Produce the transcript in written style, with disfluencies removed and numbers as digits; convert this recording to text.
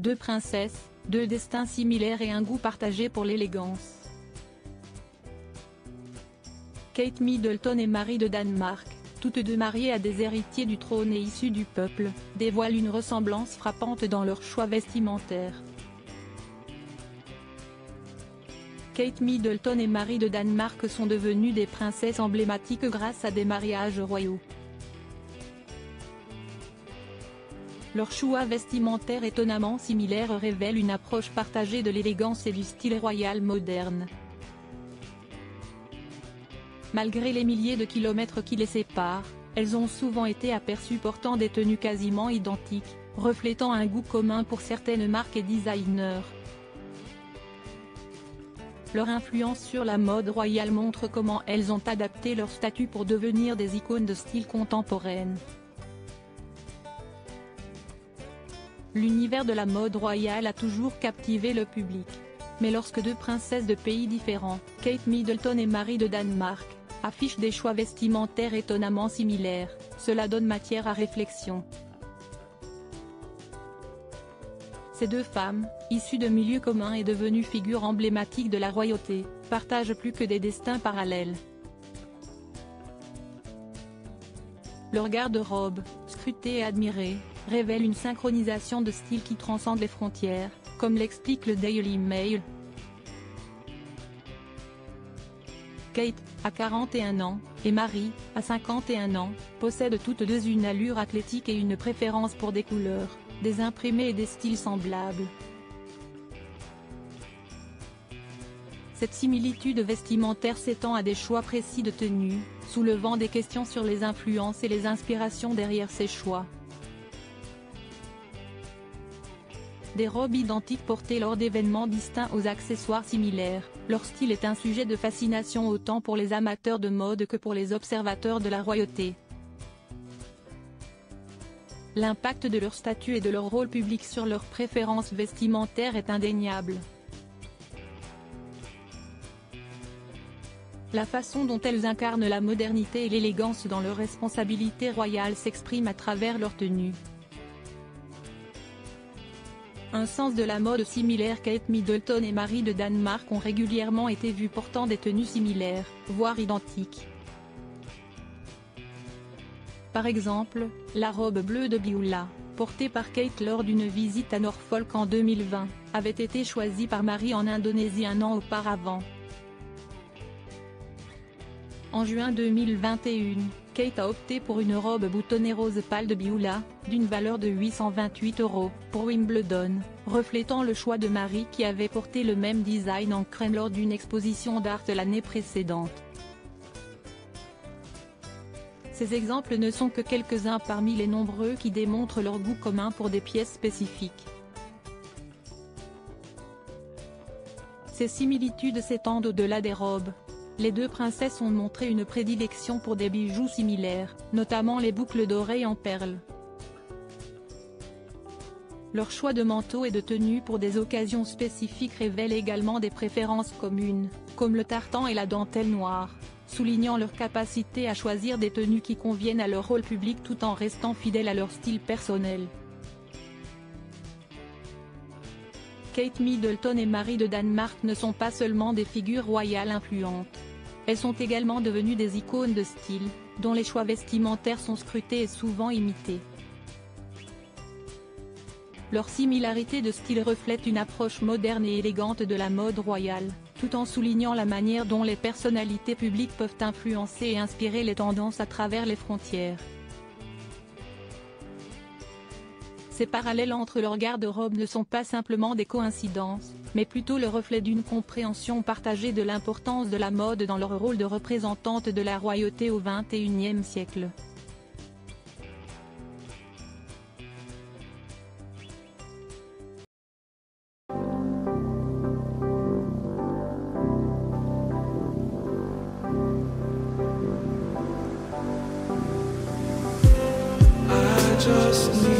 Deux princesses, deux destins similaires et un goût partagé pour l'élégance. Kate Middleton et Marie de Danemark, toutes deux mariées à des héritiers du trône et issues du peuple, dévoilent une ressemblance frappante dans leur choix vestimentaire. Kate Middleton et Marie de Danemark sont devenues des princesses emblématiques grâce à des mariages royaux. Leur choix vestimentaire étonnamment similaire révèle une approche partagée de l'élégance et du style royal moderne. Malgré les milliers de kilomètres qui les séparent, elles ont souvent été aperçues portant des tenues quasiment identiques, reflétant un goût commun pour certaines marques et designers. Leur influence sur la mode royale montre comment elles ont adapté leur statut pour devenir des icônes de style contemporaine. L'univers de la mode royale a toujours captivé le public. Mais lorsque deux princesses de pays différents, Kate Middleton et Marie de Danemark, affichent des choix vestimentaires étonnamment similaires, cela donne matière à réflexion. Ces deux femmes, issues de milieux communs et devenues figures emblématiques de la royauté, partagent plus que des destins parallèles. Leur garde-robe, scrutée et admirée, révèle une synchronisation de style qui transcende les frontières, comme l'explique le Daily Mail. Kate, à 41 ans, et Marie, à 51 ans, possèdent toutes deux une allure athlétique et une préférence pour des couleurs, des imprimés et des styles semblables. Cette similitude vestimentaire s'étend à des choix précis de tenue, soulevant des questions sur les influences et les inspirations derrière ces choix. Des robes identiques portées lors d'événements distincts aux accessoires similaires, leur style est un sujet de fascination autant pour les amateurs de mode que pour les observateurs de la royauté. L'impact de leur statut et de leur rôle public sur leurs préférences vestimentaires est indéniable. La façon dont elles incarnent la modernité et l'élégance dans leurs responsabilités royales s'exprime à travers leur tenue. Un sens de la mode similaire. Kate Middleton et Marie de Danemark ont régulièrement été vues portant des tenues similaires, voire identiques. Par exemple, la robe bleue de Beulah, portée par Kate lors d'une visite à Norfolk en 2020, avait été choisie par Marie en Indonésie un an auparavant. En juin 2021, Kate a opté pour une robe boutonnée rose pâle de Beulah, d'une valeur de 828 €, pour Wimbledon, reflétant le choix de Marie qui avait porté le même design en crème lors d'une exposition d'art l'année précédente. Ces exemples ne sont que quelques-uns parmi les nombreux qui démontrent leur goût commun pour des pièces spécifiques. Ces similitudes s'étendent au-delà des robes. Les deux princesses ont montré une prédilection pour des bijoux similaires, notamment les boucles d'oreilles en perles. Leur choix de manteaux et de tenues pour des occasions spécifiques révèle également des préférences communes, comme le tartan et la dentelle noire, soulignant leur capacité à choisir des tenues qui conviennent à leur rôle public tout en restant fidèles à leur style personnel. Kate Middleton et Marie de Danemark ne sont pas seulement des figures royales influentes. Elles sont également devenues des icônes de style, dont les choix vestimentaires sont scrutés et souvent imités. Leur similarité de style reflète une approche moderne et élégante de la mode royale, tout en soulignant la manière dont les personnalités publiques peuvent influencer et inspirer les tendances à travers les frontières. Ces parallèles entre leurs garde-robes ne sont pas simplement des coïncidences, mais plutôt le reflet d'une compréhension partagée de l'importance de la mode dans leur rôle de représentante de la royauté au XXIe siècle. Just need